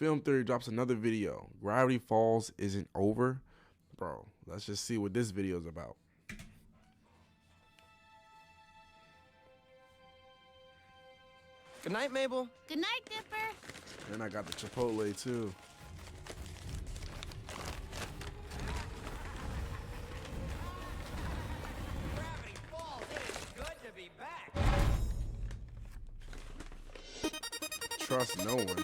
Film Theory drops another video. Gravity Falls isn't over. Bro, let's just see what this video is about. Good night, Mabel. Good night, Dipper. And I got the Chipotle too. Gravity Falls, it is good to be back. Trust no one.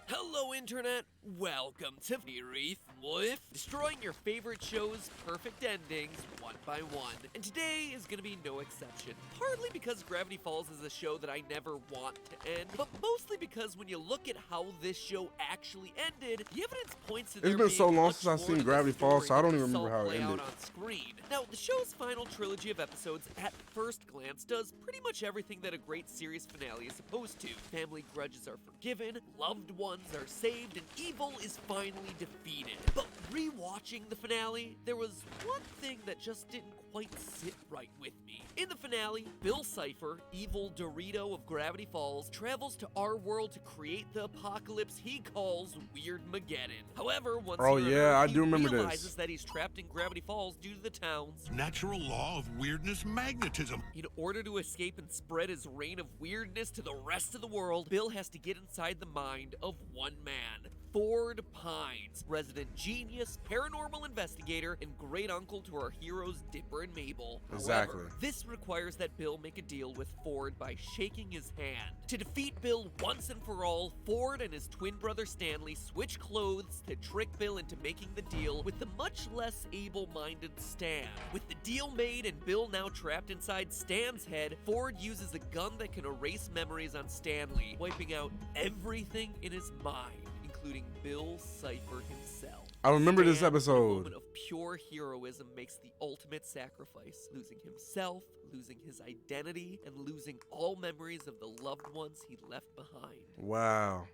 Hello, Internet. Welcome to Theory with destroying your favorite show's perfect endings one by one. And today is going to be no exception. Partly because Gravity Falls is a show that I never want to end, but mostly because when you look at how this show actually ended, the evidence points to there It's been so being long much since I've more seen to the Gravity Falls, so I story don't than even we remember saw how it play out ended. on screen. Now, the show's final trilogy of episodes at first glance does pretty much everything that a great series finale is supposed to. Family grudges are forgiven, loved ones are saved, and evil is finally defeated. But rewatching the finale, there was one thing that just didn't quite sit right with me. In the finale, Bill Cipher, evil Dorito of Gravity Falls, travels to our world to create the apocalypse he calls Weirdmageddon. However, once Oh, he yeah, I he do remember this. realizes that he's trapped in Gravity Falls due to the town's Natural law of weirdness magnetism. in order to escape and spread his reign of weirdness to the rest of the world, Bill has to get inside the mind of one man, Ford Pines, resident genius, paranormal investigator, and great uncle to our heroes Dipper and Mabel. Exactly. However, this requires that Bill make a deal with Ford by shaking his hand. To defeat Bill once and for all, Ford and his twin brother Stanley switch clothes to trick Bill into making the deal with the much less able-minded Stan. With the deal made and Bill now trapped inside Stan's head, Ford uses a gun that can erase memories on Stanley, wiping out everything in his mind, including Bill Cipher himself. I remember this Stan, in a episode. moment of pure heroism, makes the ultimate sacrifice, losing himself, losing his identity, and losing all memories of the loved ones he left behind. Wow.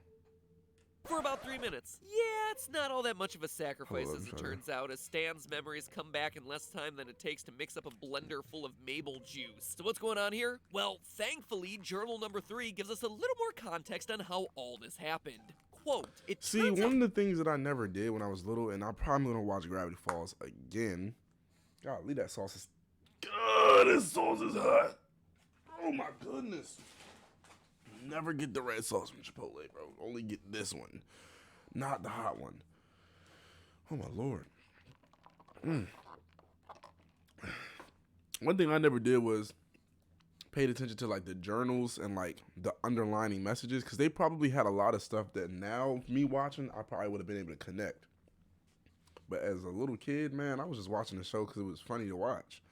For about 3 minutes. Yeah, it's not all that much of a sacrifice Hold on, as it sorry. turns out, as Stan's memories come back in less time than it takes to mix up a blender full of Mabel juice. So what's going on here? Well, thankfully, journal number 3 gives us a little more context on how all this happened. Quote, it See, turns out one of the things that I never did when I was little, and I'm probably gonna watch Gravity Falls again. Golly, that sauce is. God, this sauce is hot. Oh my goodness. Never get the red sauce from Chipotle, bro. Only get this one, not the hot one. Oh my lord. One thing I never did was paid attention to like the journals and like the underlining messages, because they probably had a lot of stuff that now me watching I probably would have been able to connect. But as a little kid, man, I was just watching the show because it was funny to watch,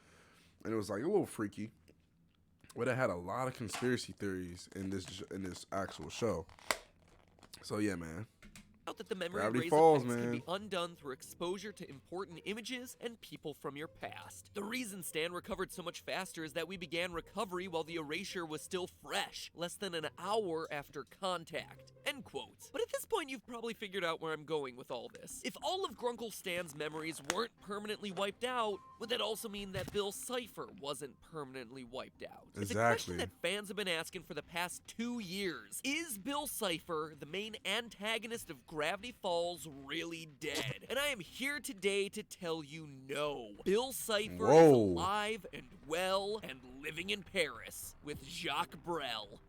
and it was like a little freaky. But it had a lot of conspiracy theories in this actual show. So yeah, man. out that the memory Gravity erase Falls, effects can man. be undone through exposure to important images and people from your past. The reason Stan recovered so much faster is that we began recovery while the erasure was still fresh, less than an hour after contact. End quote. But at this point, you've probably figured out where I'm going with all this. If all of Grunkle Stan's memories weren't permanently wiped out, would that also mean that Bill Cipher wasn't permanently wiped out? It's a question Exactly. that fans have been asking for the past 2 years. Is Bill Cipher, the main antagonist of Gravity Falls, really dead? And I am here today to tell you no. Bill Cipher is Whoa. alive and well and living in Paris with Jacques Brel.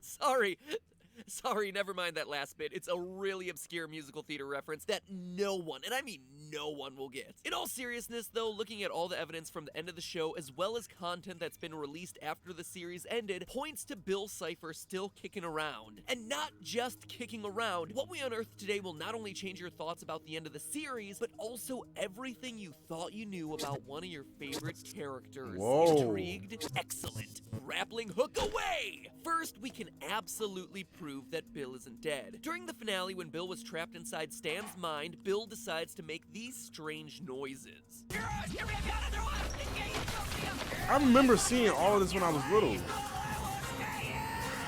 Sorry, never mind that last bit. It's a really obscure musical theater reference that no one, and I mean no one, will get. In all seriousness, though, looking at all the evidence from the end of the show, as well as content that's been released after the series ended, points to Bill Cipher still kicking around. And not just kicking around, what we unearthed today will not only change your thoughts about the end of the series, but also everything you thought you knew about one of your favorite characters. Whoa. Intrigued? Excellent. Grappling hook away! First, we can absolutely prove that Bill isn't dead. During the finale, when Bill was trapped inside Stan's mind, Bill decides to make these strange noises. I remember seeing all of this when I was little.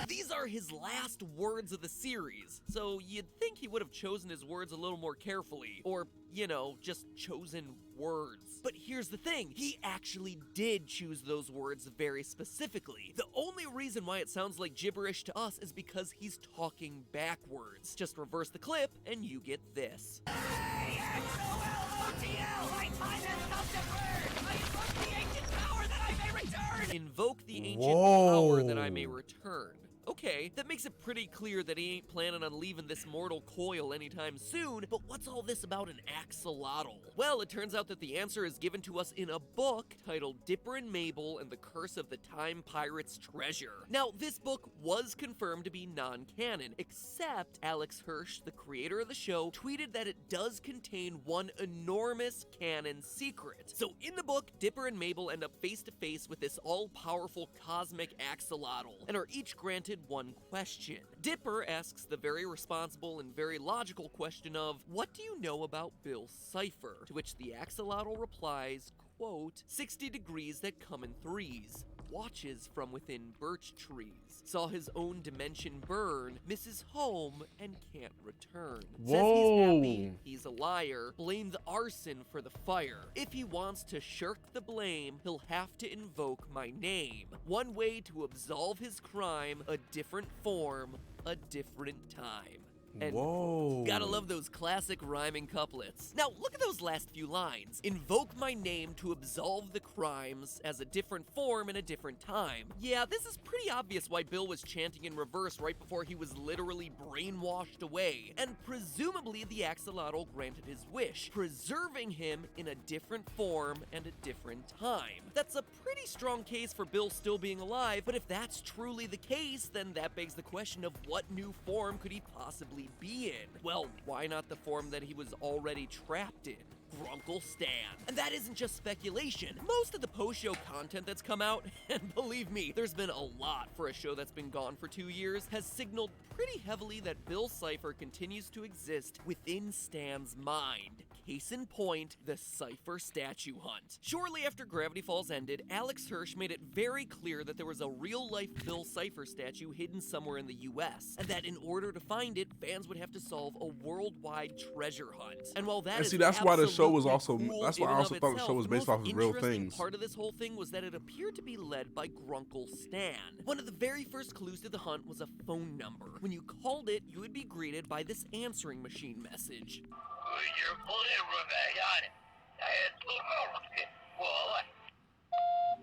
These are are his last words of the series, so you'd think he would have chosen his words a little more carefully, or, you know, just chosen words. But here's the thing, he actually did choose those words very specifically. The only reason why it sounds like gibberish to us is because he's talking backwards. Just reverse the clip and you get this. Hey, XOLOTL! My time has come to burn! I invoke the ancient power that I may return! Invoke the ancient Whoa. power that I may return. Okay, that makes it pretty clear that he ain't planning on leaving this mortal coil anytime soon, but what's all this about an axolotl? Well, it turns out that the answer is given to us in a book titled Dipper and Mabel and the Curse of the Time Pirate's Treasure. Now, this book was confirmed to be non-canon, except Alex Hirsch, the creator of the show, tweeted that it does contain one enormous canon secret. So in the book, Dipper and Mabel end up face to face with this all-powerful cosmic axolotl, and are each granted one question. Dipper asks the very responsible and very logical question of, what do you know about Bill Cipher? To which the axolotl replies, quote, 60 degrees that come in threes. Watches from within birch trees. Saw his own dimension burn, misses home, and can't return. Says he's happy, he's a liar, blame the arson for the fire. If he wants to shirk the blame, he'll have to invoke my name. One way to absolve his crime, a different form, a different time. And Whoa. gotta love those classic rhyming couplets. Now, look at those last few lines. Invoke my name to absolve the crimes as a different form in a different time. Yeah, this is pretty obvious why Bill was chanting in reverse right before he was literally brainwashed away. And presumably the axolotl granted his wish, preserving him in a different form and a different time. That's a pretty strong case for Bill still being alive, but if that's truly the case, then that begs the question of what new form could he possibly be in? Well, why not the form that he was already trapped in? Grunkle Stan. And that isn't just speculation. Most of the post-show content that's come out, and believe me, there's been a lot for a show that's been gone for 2 years, has signaled pretty heavily that Bill Cipher continues to exist within Stan's mind. Case in point, the Cipher statue hunt. Shortly after Gravity Falls ended, Alex Hirsch made it very clear that there was a real-life Bill Cipher statue hidden somewhere in the US, and that in order to find it, fans would have to solve a worldwide treasure hunt. And while that is that's why the show was absolutely also. cool That's in why I and also of thought the itself, show was the based most off of real interesting things. part of this whole thing was that it appeared to be led by Grunkle Stan. One of the very first clues to the hunt was a phone number. When you called it, you would be greeted by this answering machine message.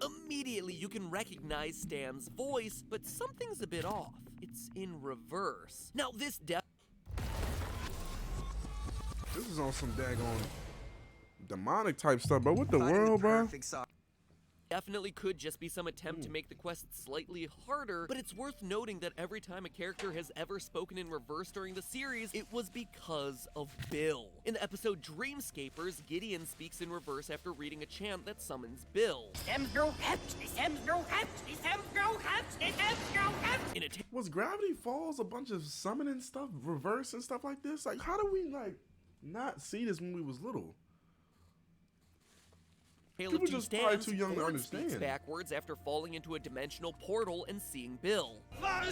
Immediately, you can recognize Stan's voice, but something's a bit off. It's in reverse. Now, this This is on some daggone demonic type stuff, but what the world, bro? definitely could just be some attempt to make the quest slightly harder, but it's worth noting that every time a character has ever spoken in reverse during the series, it was because of Bill. In the episode Dreamscapers, Gideon speaks in reverse after reading a chant that summons Bill. In a Was Gravity Falls a bunch of summoning stuff, reverse and stuff like this? Like, how do we not see this when we was little? Tale People of Two just probably Stands, too young to Ford speaks understand. backwards after falling into a dimensional portal and seeing Bill. Not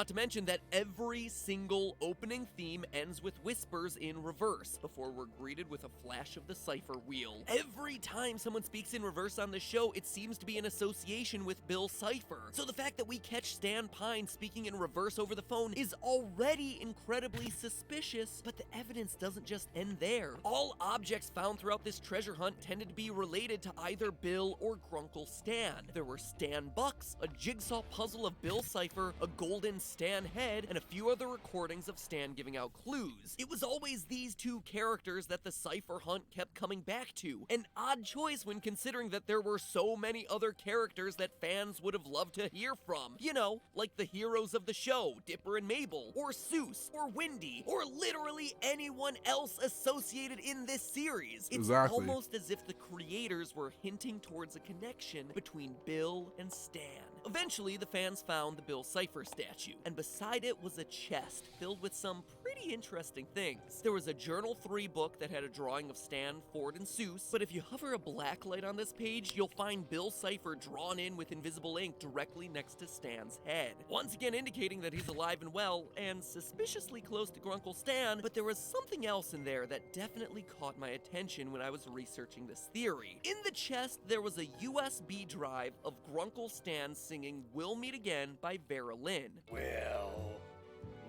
to mention that every single opening theme ends with whispers in reverse before we're greeted with a flash of the Cipher wheel. Every time someone speaks in reverse on the show, it seems to be in association with Bill Cipher. So the fact that we catch Stan Pine speaking in reverse over the phone is already incredibly suspicious, but the evidence doesn't just end there. All objects found throughout this treasure hunt tended to be related to either Bill or Grunkle Stan. There were Stan Bucks, a jigsaw puzzle of Bill Cipher, a golden Stan head, and a few other recordings of Stan giving out clues. It was always these two characters that the Cipher hunt kept coming back to. An odd choice when considering that there were so many other characters that fans would have loved to hear from. You know, like the heroes of the show, Dipper and Mabel, or Seuss, or Wendy, or literally anyone else associated in this series. It's Exactly. almost as if the creators were hinting towards a connection between Bill and Stan. Eventually, the fans found the Bill Cipher statue, and beside it was a chest filled with some pretty interesting things. There was a Journal 3 book that had a drawing of Stan, Ford, and Seuss, but if you hover a black light on this page, you'll find Bill Cipher drawn in with invisible ink directly next to Stan's head. Once again indicating that he's alive and well, and suspiciously close to Grunkle Stan, but there was something else in there that definitely caught my attention when I was researching this theory. In the chest, there was a USB drive of Grunkle Stan singing We'll Meet Again by Vera Lynn. We'll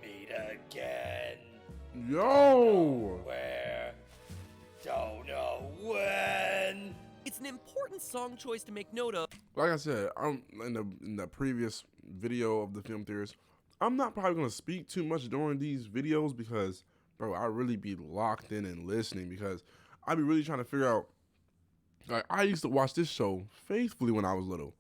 meet again. Yo! Where? Don't know when. It's an important song choice to make note of. Like I said, in the previous video of the film theorist, I'm not probably gonna speak too much during these videos because, bro, I really be locked in and listening because I be really trying to figure out. Like, I used to watch this show faithfully when I was little,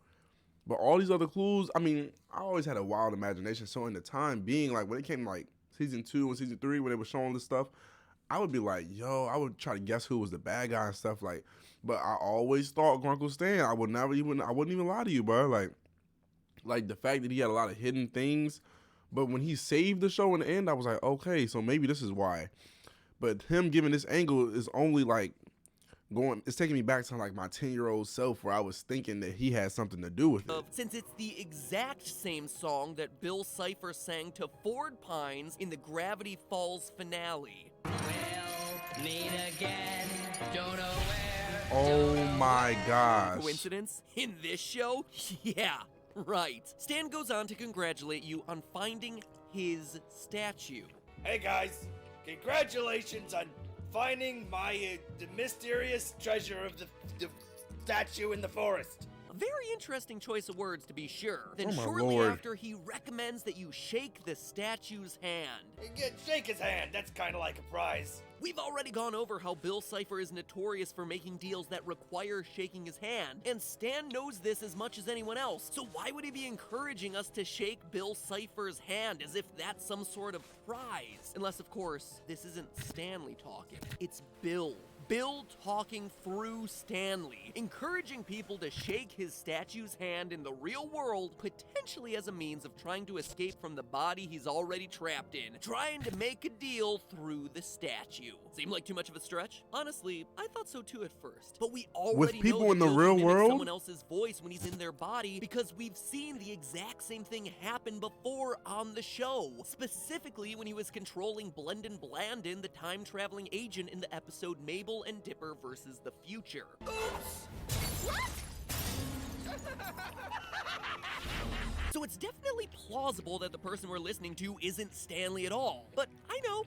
but all these other clues, I mean, I always had a wild imagination. So in the time being, like when it came like season 2 and season 3, when they were showing this stuff, I would be like, yo, I would try to guess who was the bad guy and stuff like. But I always thought Grunkle Stan. I wouldn't even lie to you, bro. Like the fact that he had a lot of hidden things, but when he saved the show in the end, I was like, okay, so maybe this is why. But him giving this angle is only like it's taking me back to like my 10-year-old self where I was thinking that he had something to do with it. Since it's the exact same song that Bill Cipher sang to Ford Pines in the Gravity Falls finale. We'll meet again. Don't know where. Oh my gosh. Coincidence? In this show? Yeah, right. Stan goes on to congratulate you on finding his statue. Hey guys, congratulations on finding the mysterious treasure of the statue in the forest. A very interesting choice of words, to be sure. Then Oh my shortly Lord. after, he recommends that you shake the statue's hand. Shake his hand, that's kind of like a prize. We've already gone over how Bill Cipher is notorious for making deals that require shaking his hand, and Stan knows this as much as anyone else, so why would he be encouraging us to shake Bill Cipher's hand as if that's some sort of prize? Unless, of course, this isn't Stanley talking, it's Bill. Bill talking through Stanley, encouraging people to shake his statue's hand in the real world, potentially as a means of trying to escape from the body he's already trapped in, trying to make a deal through the statue. Seem like too much of a stretch? Honestly, I thought so too at first. But we already people know that in the Bill real can mimic world? someone else's voice when he's in their body because we've seen the exact same thing happen before on the show. Specifically when he was controlling Blendon Blandon, the time-traveling agent in the episode Mabel and Dipper versus the Future. So it's definitely plausible that the person we're listening to isn't Stanley at all. But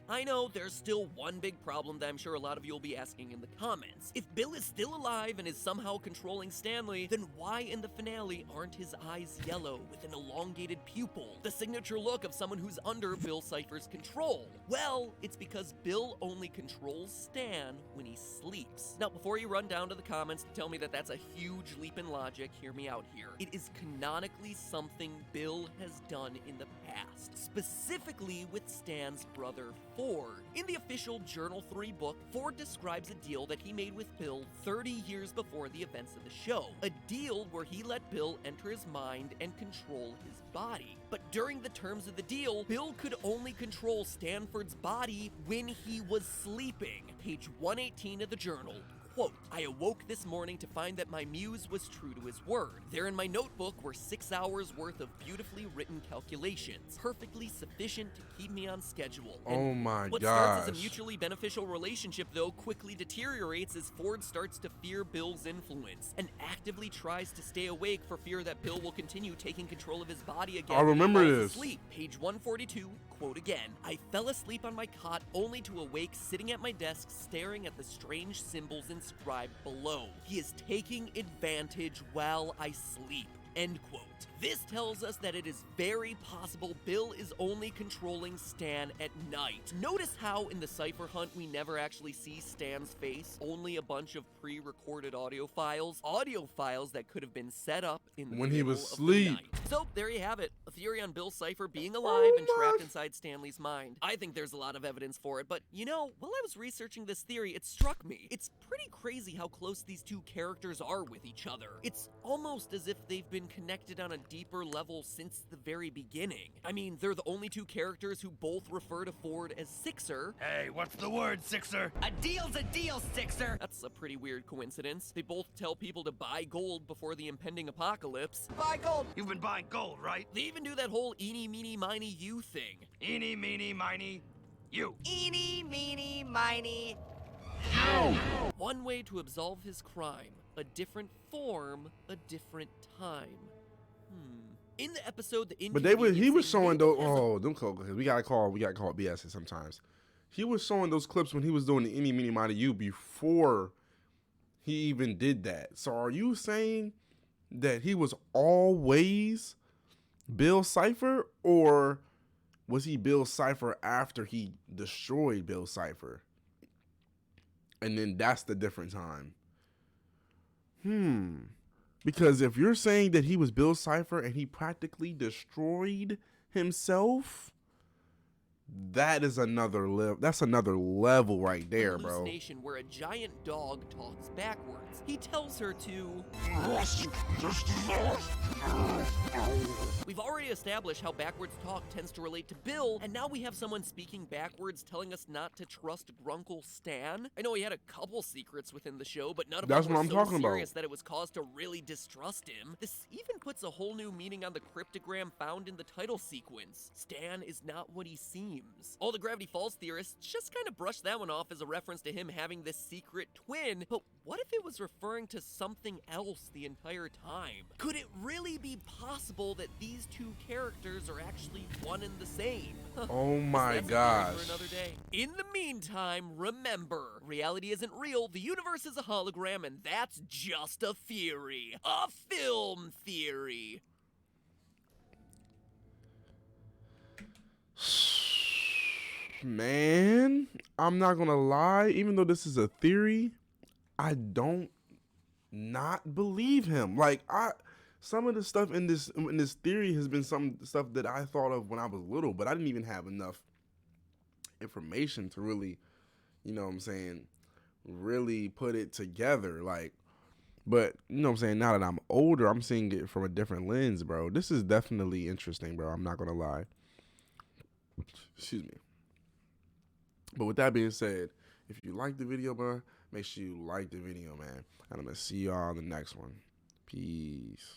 I know, there's still one big problem that I'm sure a lot of you will be asking in the comments. If Bill is still alive and is somehow controlling Stanley, then why in the finale aren't his eyes yellow with an elongated pupil? The signature look of someone who's under Bill Cipher's control. Well, it's because Bill only controls Stan when he sleeps. Now, before you run down to the comments to tell me that that's a huge leap in logic, hear me out here. It is canonically something Bill has done in the past, specifically with Stan's brother Ford. In the official Journal 3 book, Ford describes a deal that he made with Bill 30 years before the events of the show. A deal where he let Bill enter his mind and control his body. But during the terms of the deal, Bill could only control Stanford's body when he was sleeping. Page 118 of the journal. Quote, I awoke this morning to find that my muse was true to his word. There in my notebook were 6 hours worth of beautifully written calculations, perfectly sufficient to keep me on schedule. Oh my What starts as gosh. a mutually beneficial relationship, though, quickly deteriorates as Ford starts to fear Bill's influence and actively tries to stay awake for fear that Bill will continue taking control of his body again. I remember when he falls this. asleep. Page 142, quote again, I fell asleep on my cot only to awake sitting at my desk staring at the strange symbols inscribed below. He is taking advantage while I sleep. End quote. This tells us that it is very possible Bill is only controlling Stan at night. Notice how in the Cipher hunt we never actually see Stan's face, only a bunch of pre-recorded audio files that could have been set up in the When he middle was of the asleep. night. So there you have it, a theory on Bill Cipher being alive and my- trapped inside Stanley's mind. I think there's a lot of evidence for it, but you know, while I was researching this theory, it struck me. It's pretty crazy how close these two characters are with each other. It's almost as if they've been connected on a deeper level since the very beginning. I mean, they're the only two characters who both refer to Ford as Sixer. Hey, what's the word, Sixer? A deal's a deal, Sixer. That's a pretty weird coincidence. They both tell people to buy gold before the impending apocalypse. Buy gold. You've been buying gold, right? They even do that whole eeny, meeny, miny, you thing. Eeny, meeny, miny, you. Eeny, meeny, miny. One way to absolve his crime, a different form, a different time. In the episode, the But he was Inconvenience showing Thing those. has a- Oh, them because we gotta call BS sometimes. He was showing those clips when he was doing the any mini miny you before he even did that. So are you saying that he was always Bill Cipher, or was he Bill Cipher after he destroyed Bill Cipher? And then that's the different time. Because if you're saying that he was Bill Cipher and he practically destroyed himself, that is another level. That's another level right there, bro. Hallucination where a giant dog talks backwards. He tells her to. We've already established how backwards talk tends to relate to Bill, and now we have someone speaking backwards telling us not to trust Grunkle Stan. I know he had a couple secrets within the show, but none of That's them what were I'm so talking about. serious that it was cause to really distrust him. This even puts a whole new meaning on the cryptogram found in the title sequence. Stan is not what he seems. All the Gravity Falls theorists just kind of brushed that one off as a reference to him having this secret twin, but what if it was referring to something else the entire time? Could it really be possible that these two characters are actually one and the same? Oh my That's a theory gosh. for another day. In the meantime, remember, reality isn't real, the universe is a hologram, and that's just a theory. A film theory. Man, I'm not gonna lie. Even though this is a theory, I don't not believe him. Like some of the stuff in this theory has been some stuff that I thought of when I was little, but I didn't even have enough information to really, you know what I'm saying, really put it together. Like, but you know what I'm saying, now that I'm older, I'm seeing it from a different lens, bro. This is definitely interesting, bro. I'm not gonna lie. Excuse me. But with that being said, if you like the video, bro, make sure you like the video, man. And I'm going to see y'all on the next one. Peace.